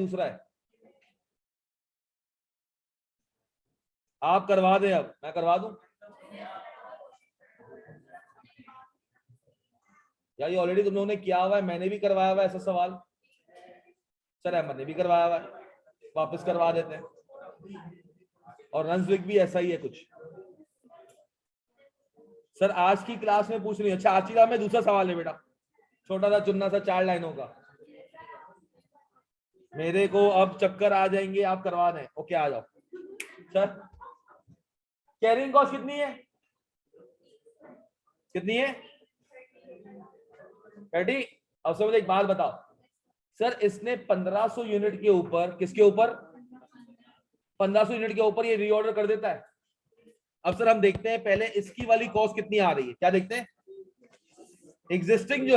दूसरा है? आप करवा दें, अब मैं करवा दूं यार? ये ऑलरेडी तुम लोगों ने किया हुआ है, मैंने भी करवाया हुआ है ऐसा सवाल। सर अहमद ने भी करवाया हुआ है, वापस करवा देते हैं। और रंसविक भी ऐसा ही है कुछ। सर आज की क्लास में पूछ रही है। अच्छा आज की क्लास में दूसरा सवाल है बेटा, छोटा सा चुनना सा 4 लाइनों का। मेरे को अब चक्कर आ जाएंगे, आप करवा दें। ओके आ जाओ। सर कैरिंग कॉस्ट कितनी है? कितनी है? 30। अब सर मुझे एक बात बताओ, सर इसने 1500 यूनिट के ऊपर, किसके ऊपर? 1500 यूनिट के ऊपर ये रीऑर्डर कर देता है। अब सर हम देखते हैं पहले इसकी वाली कॉस्ट कितनी आ रही है, क्या देखते हैं? एग्जिस्टिंग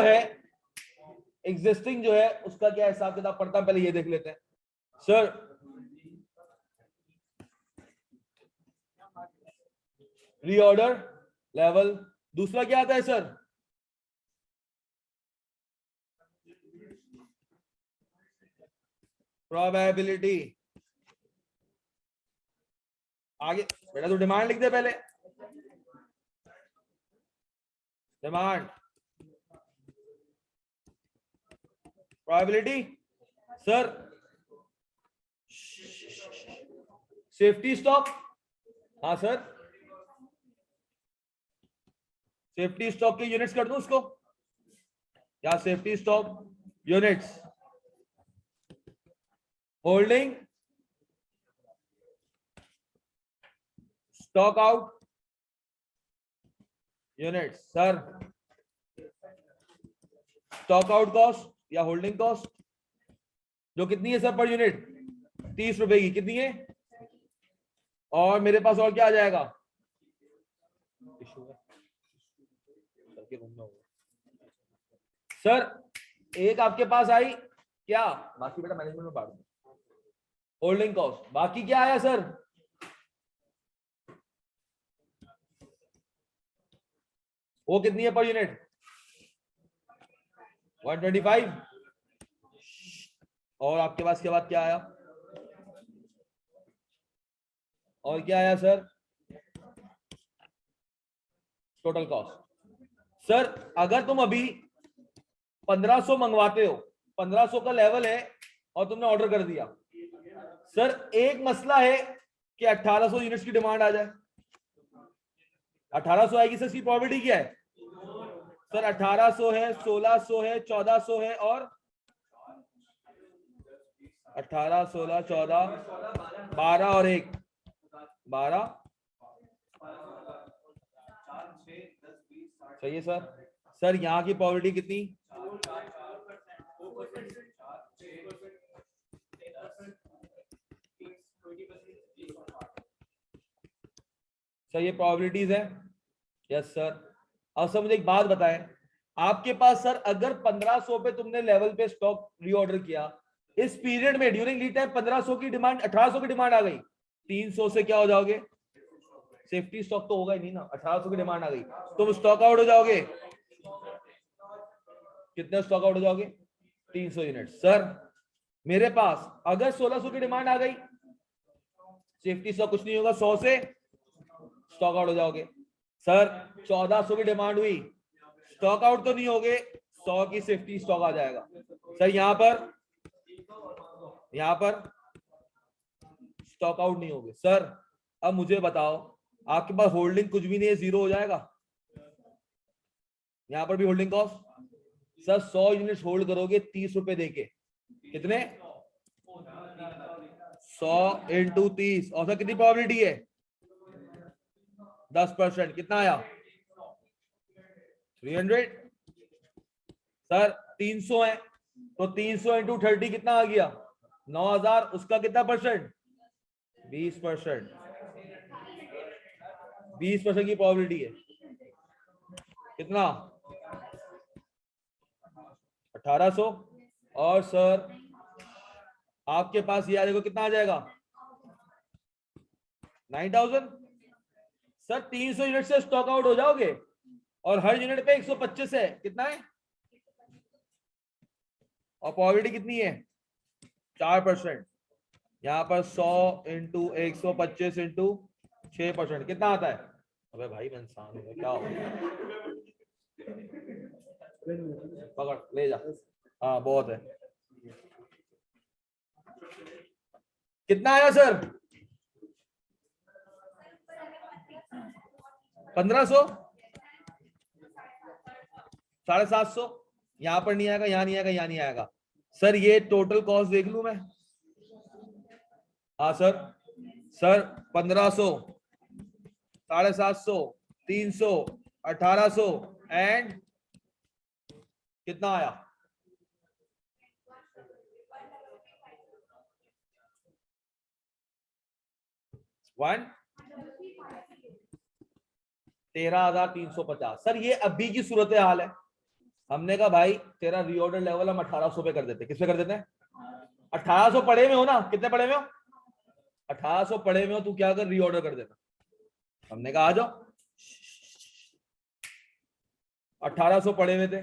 जो है उसका क्या हिसाब किताब पड़ता है, पहले ये देख लेते हैं। सर रीऑर्डर लेवल, दूसरा क्या आता है सर? प्रोबेबिलिटी। आगे बेटा तो डिमांड लिख दे पहले। Demand, probability. Sir safety stock, हाँ सर सेफ्टी स्टॉक के यूनिट्स कर दूं उसको क्या? Safety stock units, holding stock out units. Sir stock out cost या होल्डिंग कॉस्ट जो कितनी है सर पर यूनिट? 30 रुपए की। कितनी है? और मेरे पास और क्या आ जाएगा? सर एक आपके पास आई क्या? बाकी बेटा मैनेजमेंट में बांट दो। होल्डिंग कॉस्ट, बाकी क्या आया सर? वो कितनी है पर यूनिट? 125। और आपके पास के बाद क्या आया? और क्या आया सर? Total cost. सर अगर तुम अभी 1500 मंगवाते हो, 1500 का लेवल है और तुमने ऑर्डर कर दिया, सर एक मसला है कि 1800 यूनिट्स की डिमांड आ जाए। 1800 आएगी सर, इसकी प्रोबेबिलिटी क्या है? सर 1800 है, 1600 है, 1400 है और 18, 16, 14, 12 और 1 12। सही है सर। सर यहाँ की प्रोबेबिलिटी कितनी? सर ये प्रोबेबिलिटीज है। Yes sir. अब सर मुझे एक बात बताएं, आपके पास सर अगर 1500 पे तुमने लेवल पे स्टॉक रीऑर्डर किया, इस पीरियड में ड्यूरिंग लीड टाइम 1500 की डिमांड, 1800 की डिमांड आ गई, 300 से क्या हो जाओगे? सेफ्टी स्टॉक तो होगा ही नहीं ना। 1800 की डिमांड आ गई, तुम स्टॉक आउट हो जाओगे। कितने स्टॉक आउट हो जाओगे? 300 यूनिट। सर मेरे पास अगर 1600 की डिमांड आ गई, सेफ्टी स्टॉक कुछ नहीं होगा, 100 से स्टॉक आउट हो जाओगे। सर 1400 की डिमांड हुई, स्टॉक आउट तो नहीं होगे, 100 की सेफ्टी स्टॉक आ जाएगा। सर यहां पर स्टॉक आउट नहीं होगे। सर अब मुझे बताओ, आपके पास होल्डिंग कुछ भी नहीं है, जीरो हो जाएगा। यहां पर भी holding cost. Sir 100 unit hold करोगे 30 रुपए देके, कितने? 100 इंटू 30, और सर कितनी प्रोबेबिलिटी है? 10%। कितना आया? 300। सर 300 है तो 300 इंटू 30 कितना आ गया? 9000। उसका कितना परसेंट? 20%। 20% की प्रोबेबिलिटी है। कितना? 1800। और सर आपके पास ये आ जाएगा, कितना आ जाएगा? 9000। सर 300 यूनिट से स्टॉक आउट हो जाओगे और हर यूनिट पे 125 है, कितना है? और प्रोबेबिलिटी कितनी है? 4%, यहाँ पर 100 इंटू 125 इंटू 6%, कितना आता है? अबे भाई मैं इंसान हूँ क्या हो गया? पकड़ ले जा। हाँ बहुत है। कितना आया सर? 1500, 750। यहां पर नहीं आएगा, यहां नहीं आएगा, यहां नहीं आएगा। सर ये टोटल कॉस्ट देख लू मैं? हाँ सर। सर 1500, 750, 300, 1800 एंड कितना आया? 13,350। सर ये अभी की सूरत हाल है। हमने कहा भाई तेरा रीऑर्डर लेवल हम 1800 पे कर देते। किस पे कर देते हैं? 1800 पड़े में हो ना? कितने पड़े में हो? 1800 पड़े में हो, तू क्या कर, रीऑर्डर कर देना। हमने कहा आ जाओ। 1800 पड़े में थे,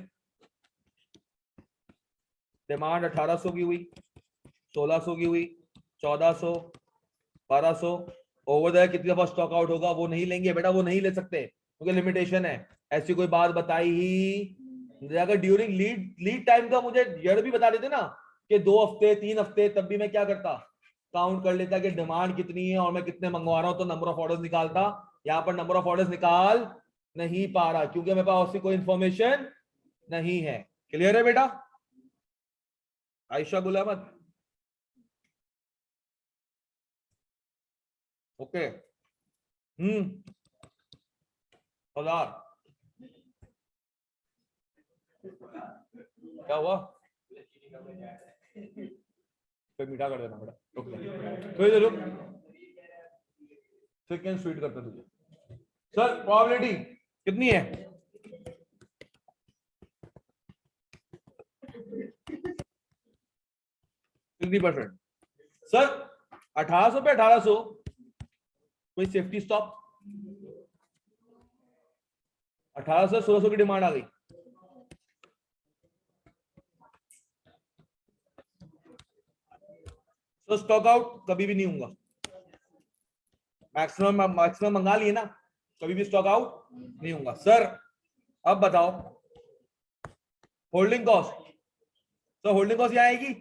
डिमांड 1800 की हुई, 1600 की हुई, 1400, 1200। ओवर द कितनी दफा स्टॉक आउट होगा वो नहीं लेंगे बेटा, वो नहीं ले सकते क्योंकि लिमिटेशन है। ऐसी कोई बात बताई ही अगर ड्यूरिंग लीड टाइम का मुझे जड़ भी बता देते ना कि 2 हफ्ते 3 हफ्ते, तब भी मैं क्या करता, काउंट कर लेता कि डिमांड कितनी है और मैं कितने मंगवा रहा हूं, तो नंबर ऑफ ऑर्डर्स निकालता। यहाँ पर नंबर ऑफ ऑर्डर्स निकाल नहीं पा रहा क्योंकि मेरे पास उसकी कोई इंफॉर्मेशन नहीं है। क्लियर है बेटा? आयशा गुल अहमद, ओके। हजार क्या हुआ? फिर मीठा कर देना बेटा, ओके। तो इधर सेकंड स्वीट करते तुझे। सर प्रोबेबिलिटी कितनी है? 50%। सर 1800 पे 1800, कोई सेफ्टी स्टॉप? 1800 से 1600 की डिमांड आ गई। तो स्टॉक आउट कभी भी नहीं होगा। मैक्सिमम मंगा लिए ना, कभी भी स्टॉक आउट नहीं होगा। सर अब बताओ होल्डिंग कॉस्ट। तो होल्डिंग कॉस्ट यहां आएगी,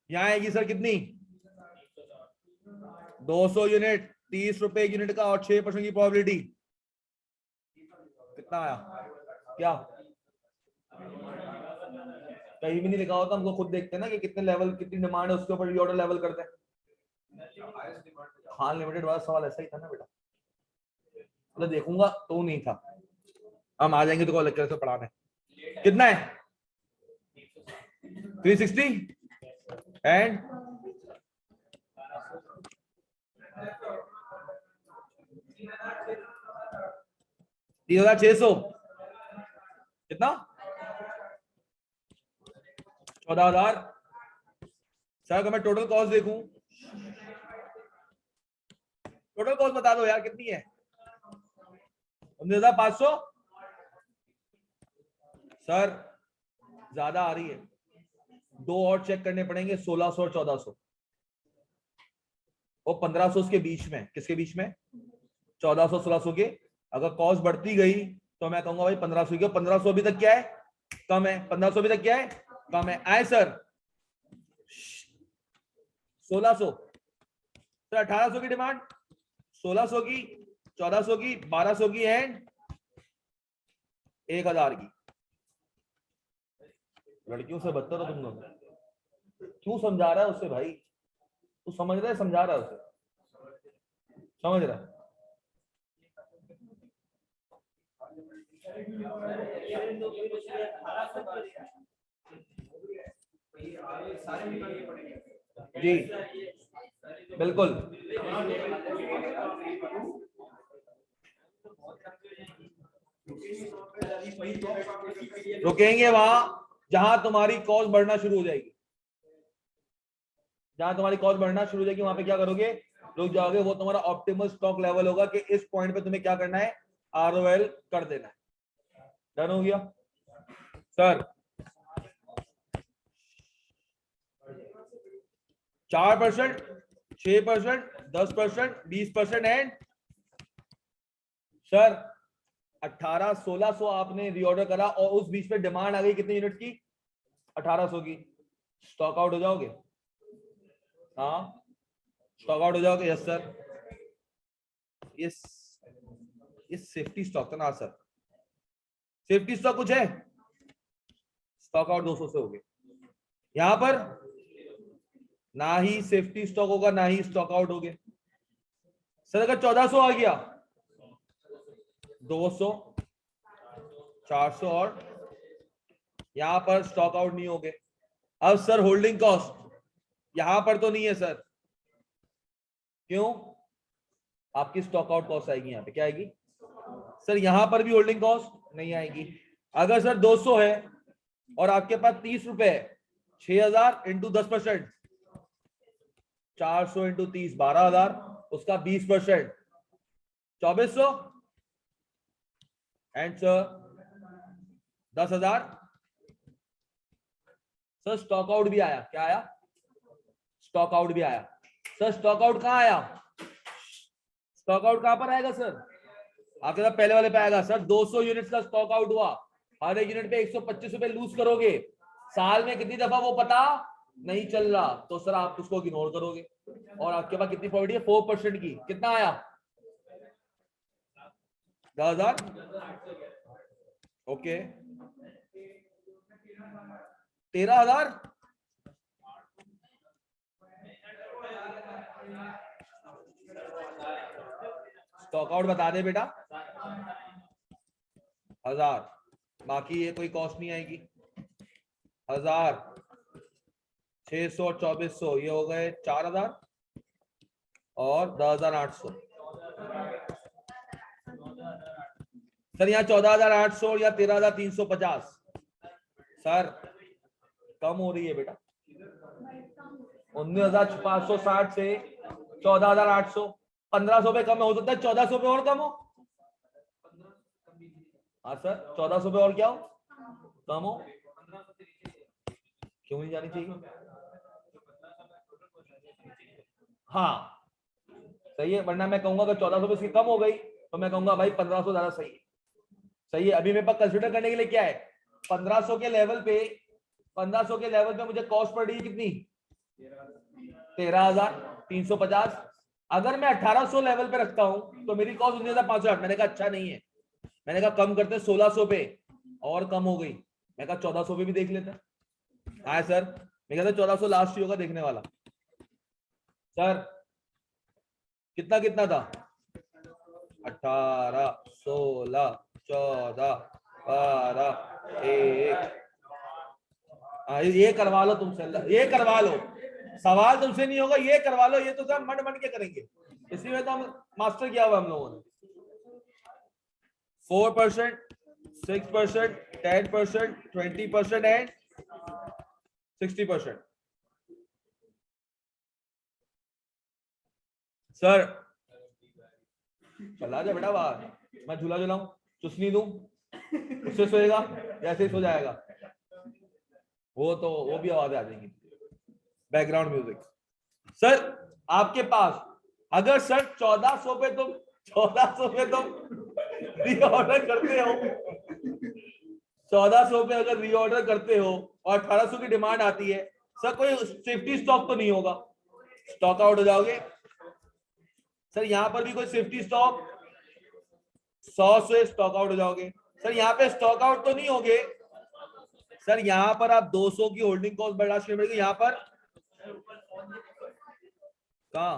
यहां आएगी सर कितनी? 200 यूनिट, 30 रुपए यूनिट का और 6% की प्रोबेबिलिटी। कितना आया? क्या कहीं भी नहीं लिखा होता, हमको खुद देखते हैं ना कि कितने लेवल, कितनी डिमांड है, उसके ऊपर रीऑर्डर लेवल करते हैं। हाँ लिमिटेड वाला सवाल ऐसा ही था ना बेटा, मतलब देखूंगा तो नहीं था। हम आ जाएंगे तो कॉल लेक्चर से पढ़ाने। कितना है? 360 एंड 3600, कितना? 14,000। सर अगर मैं टोटल कॉस्ट देखूं, टोटल कॉस्ट बता दो यार कितनी है? 19,500। सर ज्यादा आ रही है, 2 और चेक करने पड़ेंगे, 1600 और 1400 और 1500 के बीच में। किसके बीच में? 1400 1600 के। अगर कॉस्ट बढ़ती गई तो मैं कहूंगा भाई 1500 की। 1500 अभी तक क्या है? कम है। 1500 अभी तक क्या है? कम है। आए सर 1600, सर 1800 की डिमांड, 1600 की, 1400 की, 1200 की एंड 1000 की। लड़कियों से बदतर हो तुम लोग। क्यों समझा रहा है उसे भाई? तू समझ रहा है? समझा रहा है उसे? समझ रहा है? जी बिल्कुल। रुकेंगे वहां जहां तुम्हारी कॉस्ट बढ़ना शुरू हो जाएगी। जहां तुम्हारी कॉस्ट बढ़ना शुरू हो जाएगी वहां पे क्या करोगे? रुक जाओगे। वो तुम्हारा ऑप्टिमल स्टॉक लेवल होगा कि इस पॉइंट पे तुम्हें क्या करना है? आरओएल कर देना है। डन हो गया सर? 4%, 6%, 10%, 20% एंड सर 1800-1600 आपने रीऑर्डर करा और उस बीच में डिमांड आ गई कितने यूनिट की? 1800 की। स्टॉक आउट हो जाओगे? हाँ स्टॉक आउट हो जाओगे? Yes sir. ये सेफ्टी स्टॉक था ना सर? सेफ्टी स्टॉक कुछ है? स्टॉक आउट 200 से हो गए। यहां पर ना ही सेफ्टी स्टॉक होगा ना ही स्टॉक आउट हो गए। सर अगर 1400 आ गया, 200, 400 और यहां पर स्टॉक आउट नहीं हो गए। अब सर होल्डिंग कॉस्ट यहां पर तो नहीं है सर, क्यों? आपकी स्टॉक आउट कॉस्ट आएगी यहां पे, क्या आएगी सर? यहां पर भी होल्डिंग कॉस्ट नहीं आएगी। अगर सर 200 है और आपके पास 30 रुपए है, 6000 इंटू 10%, 400 इंटू 30, 12000, उसका 20%, 2400 and sir 10,000। Sir stock out भी आया, क्या आया? स्टॉक आउट भी आया। सर स्टॉक आउट कहां आया? स्टॉक आउट कहां पर आएगा सर? आपके साथ पहले वाले पे आएगा सर। 200 यूनिट्स का स्टॉक आउट हुआ, हर एक यूनिट पे 125 रुपए लूज करोगे, साल में कितनी दफा वो पता नहीं चल रहा, तो सर आप उसको इग्नोर करोगे। और आपके पास कितनी प्रॉफिट है? 4% की। कितना आया? 10,000। ओके 13,000। स्टॉक आउट बता दे बेटा। 1000, बाकी ये कोई कॉस्ट नहीं आएगी। 1000, 600 और 2400 ये हो गए 4000 और 10,800। सर यहाँ 14,800 या 13,350 सर कम हो रही है बेटा। 19,560 से 14,800, 1500 पे कम हो सकता है, 1400 पे और कम हो। हाँ सर 1400 पे और क्या हो? कम हो। क्यों नहीं जानी चाहिए? हाँ सही है, वरना मैं कहूंगा अगर 1400 पे इसकी कम हो गई तो मैं कहूंगा भाई 1500 ज्यादा सही है। सही है, अभी मेरे पास कंसिडर करने के लिए क्या है? 1500 के लेवल पे, 1500 के लेवल पे मुझे कॉस्ट पड़ रही है कितनी? 13,350। अगर मैं 1800 लेवल पे रखता हूं तो मेरी कॉस्ट 19,500। मैंने कहा अच्छा नहीं है, मैंने कहा कम करते 1600 पे, और कम हो गई। मैं कहा 1400 पे भी देख लेते हैं। हाँ सर मैं कहता 1400 लास्ट ही होगा देखने वाला। सर कितना कितना था? 18, 16, 14, 12, 1। ये करवा लो तुमसे, ये करवा लो, सवाल तुमसे नहीं होगा, ये करवा लो। ये तो सब मन मन के करेंगे, इसी में तो हम मास्टर किया हुआ हम लोगों ने। 4%, 6%, 10%, 20% एंड 60%। सर चला जा बेटा बाहर, मैं झूला झुलाऊं, चुसनी दूं, उससे सोएगा जैसे ही सो जाएगा वो, तो वो भी आवाज आ जाएगी, बैकग्राउंड म्यूजिक। सर आपके पास अगर सर 1400 पे तुम रीऑर्डर करते हो, 1400 पे अगर रीऑर्डर करते हो और 1800 की डिमांड आती है, सर कोई सेफ्टी स्टॉक तो नहीं होगा, स्टॉक आउट हो जाओगे। सर यहां पर भी कोई सेफ्टी स्टॉक, 100 से स्टॉक आउट हो जाओगे। सर यहाँ पे स्टॉक आउट तो नहीं होगे। सर यहां पर आप 200 की होल्डिंग कॉस्ट बर्दाश्त करनी पड़ेगी। यहां पर कहा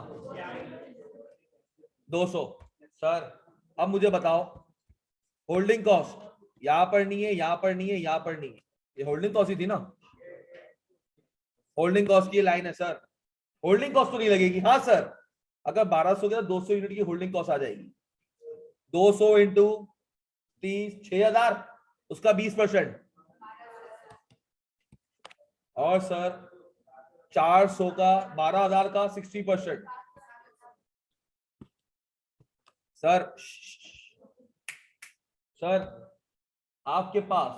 200। सर अब मुझे बताओ, होल्डिंग कॉस्ट यहां पर नहीं है, यहां पर नहीं है, यहां पर नहीं है, ये होल्डिंग कॉस्ट ही थी ना? होल्डिंग कॉस्ट की लाइन है सर, होल्डिंग कॉस्ट तो नहीं लगेगी। हाँ सर अगर 1200 के 200 यूनिट की होल्डिंग कॉस्ट आ जाएगी, 200 इंटू 30, 6,000, उसका 20%, और सर 400 का 12,000 का 60%। सर सर आपके पास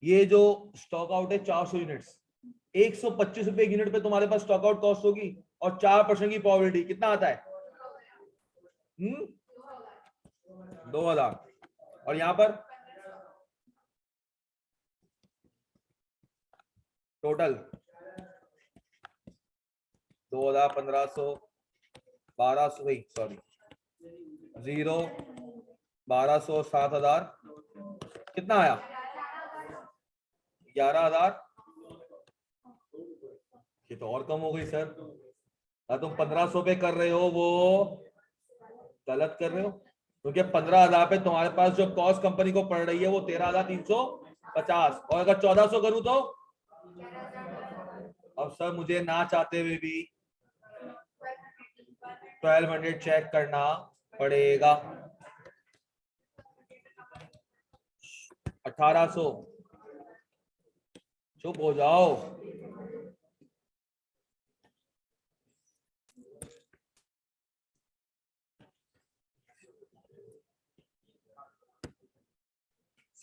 ये जो स्टॉक आउट है 400 यूनिट्स, 125 रुपए यूनिट पे तुम्हारे पास स्टॉक आउट कॉस्ट होगी और 4% की प्रोबेबिलिटी, कितना आता है? 2000। और यहां पर टोटल 2000, 1500, 1200, वही सॉरी 0, 1200, 7000, कितना आया? 11,000। ये तो और कम हो गई सर। तुम 1500 पे कर रहे हो, वो गलत कर रहे हो, क्योंकि 15,000 पे तुम्हारे पास जो कॉस्ट कंपनी को पड़ रही है वो 13,350, और अगर 1400 करूं तो अब सर मुझे ना चाहते हुए भी 1200 चेक करना पड़ेगा। 1800, चुप हो जाओ।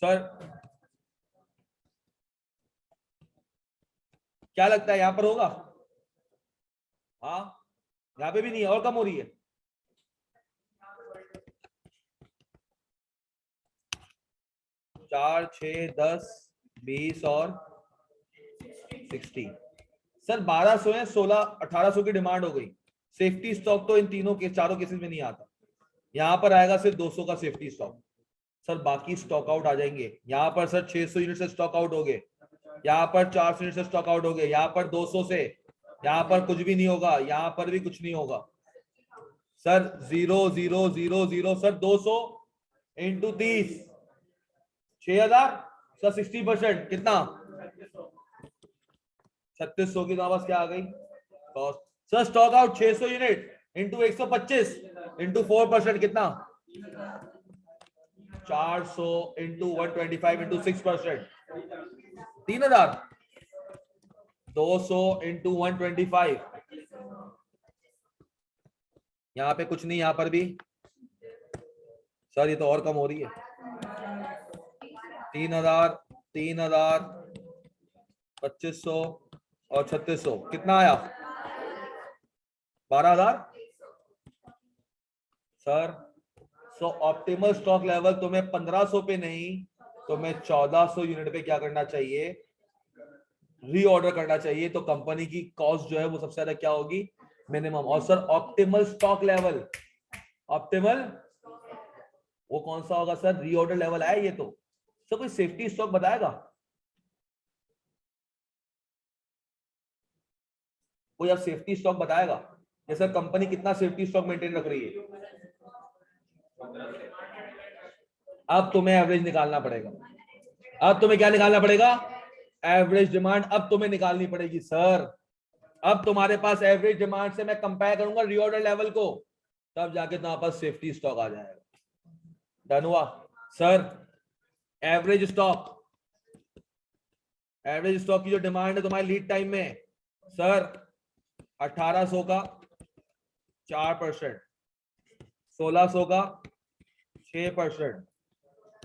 सर क्या लगता है यहां पर होगा? हाँ, यहां पे भी नहीं है और कम हो रही है। चार, 6, 10, 20 और 60। सर 1200 है, 16, 1800 की डिमांड हो गई। सेफ्टी स्टॉक तो इन तीनों के चारों केसेस में नहीं आता। यहां पर आएगा सिर्फ 200 का सेफ्टी स्टॉक। सर बाकी स्टॉक आउट आ जाएंगे। यहाँ पर सर 600 यूनिट से स्टॉक आउट हो गए, यहाँ पर 400 यूनिट से स्टॉक आउट हो गए, यहाँ पर 200 से, यहाँ पर कुछ भी नहीं होगा, यहाँ पर भी कुछ नहीं होगा। Sir 0, 0, 0, 0, sir 200 into 30, 6000। सर 60% कितना? 3600 की पास क्या आ गई cost? Sir stock out 600 unit into 125 into 4% कितना? 400 इंटू 125 इंटू 6%, 3000। 200 इंटू 125, यहाँ पे कुछ नहीं, यहाँ पर भी सर ये तो और कम हो रही है। 3000, 3000, 2500 और 3600, कितना आया? 12,000। Sir so optimal stock level तुम्हें 1500 पे नहीं, तुम्हें 1400 यूनिट पे क्या करना चाहिए? रीऑर्डर करना चाहिए। तो कंपनी की कॉस्ट जो है वो सबसे ज्यादा क्या होगी? मिनिमम। और sir optimal stock level, optimal वो कौन सा होगा सर? रीऑर्डर लेवल है ये तो। सर कोई सेफ्टी स्टॉक बताएगा? कोई अब सेफ्टी स्टॉक बताएगा कि सर कंपनी कितना सेफ्टी स्टॉक मेंटेन रख रही है? अब तुम्हें एवरेज निकालना पड़ेगा। अब तुम्हें क्या निकालना पड़ेगा? एवरेज डिमांड अब तुम्हें निकालनी पड़ेगी सर। अब तुम्हारे पास एवरेज डिमांड से मैं कंपेयर करूंगा रीऑर्डर लेवल को, तब जाके तुम्हारे पास सेफ्टी स्टॉक आ जाएगा। डन हुआ? Sir average stock, average stock की जो डिमांड है तुम्हारी लीड टाइम में, सर 1800 का 4%, 1600 का 6%,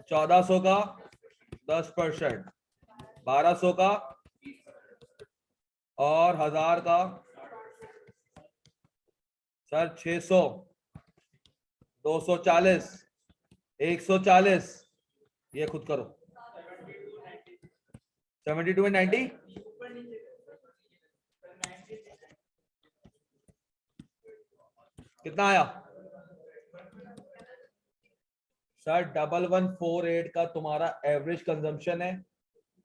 1400 का 10%, 1200 का और 1000 का सर 600, 240, 140, ये खुद करो। 72 एंड 90, कितना आया? सर 1148 का तुम्हारा एवरेज कंजम्पशन है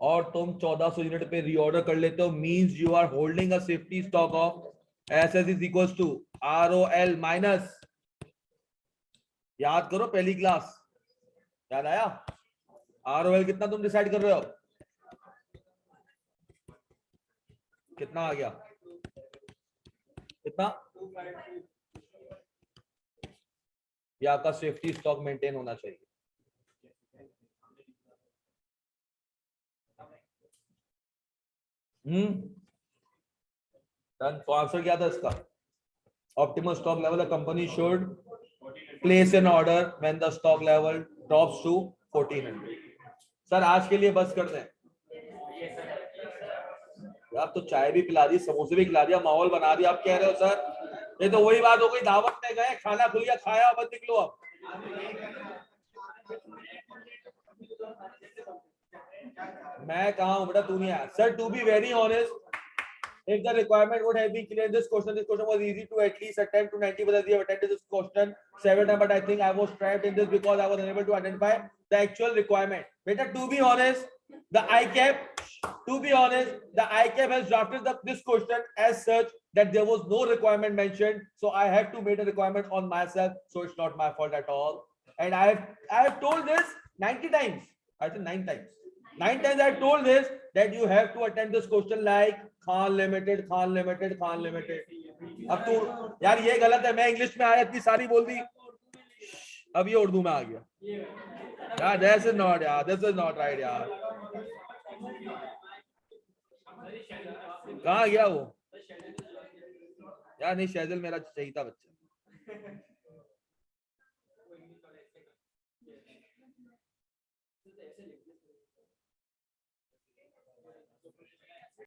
और तुम 1400 यूनिट पे रीऑर्डर कर लेते हो, means you are holding a safety stock of SS is equals to ROL minus, याद करो पहली क्लास, याद आया? आरओएल कितना तुम डिसाइड कर रहे हो? कितना आ गया? कितना? ये आपका सेफ्टी स्टॉक मेंटेन होना चाहिए। डन। तो आंसर क्या था इसका? Optimal stock level, a company should place an order when the stock level drops to 1400। Sir आज के लिए बस कर दें। आप तो चाय भी पिला दी, समोसे भी खिला दिया, माहौल बना दिया, आप कह रहे हो सर ये तो वही बात हो गई, दावत में गए, खाना खुल गया, खाया, अब निकलो अब। मैं कहा हूं बेटा, तू नहीं आया sir. To be very honest, if the requirement would have been clear in this question was easy to at least attempt to 90%. You have attempted this question 7 times, but I think I was trapped in this because I was unable to identify the actual requirement. Beta, to be honest, the ICAP, to be honest, the ICAP has drafted this question as such that there was no requirement mentioned, so I have to make a requirement on myself, so it's not my fault at all. And I have told this 90 times. I think 9 times. 9 times I told this that you have to attempt this question like Khan limited, Khan limited, Khan limited. अब तू यार ये गलत है, मैं English में आया इतनी सारी बोल दी, अब ये उर्दू में आ गया यार। दिस इज नॉट यार, दिस इज नॉट राइट यार। कहाँ गया वो यार? नहीं, शैजल मेरा चाहिए था बच्चा।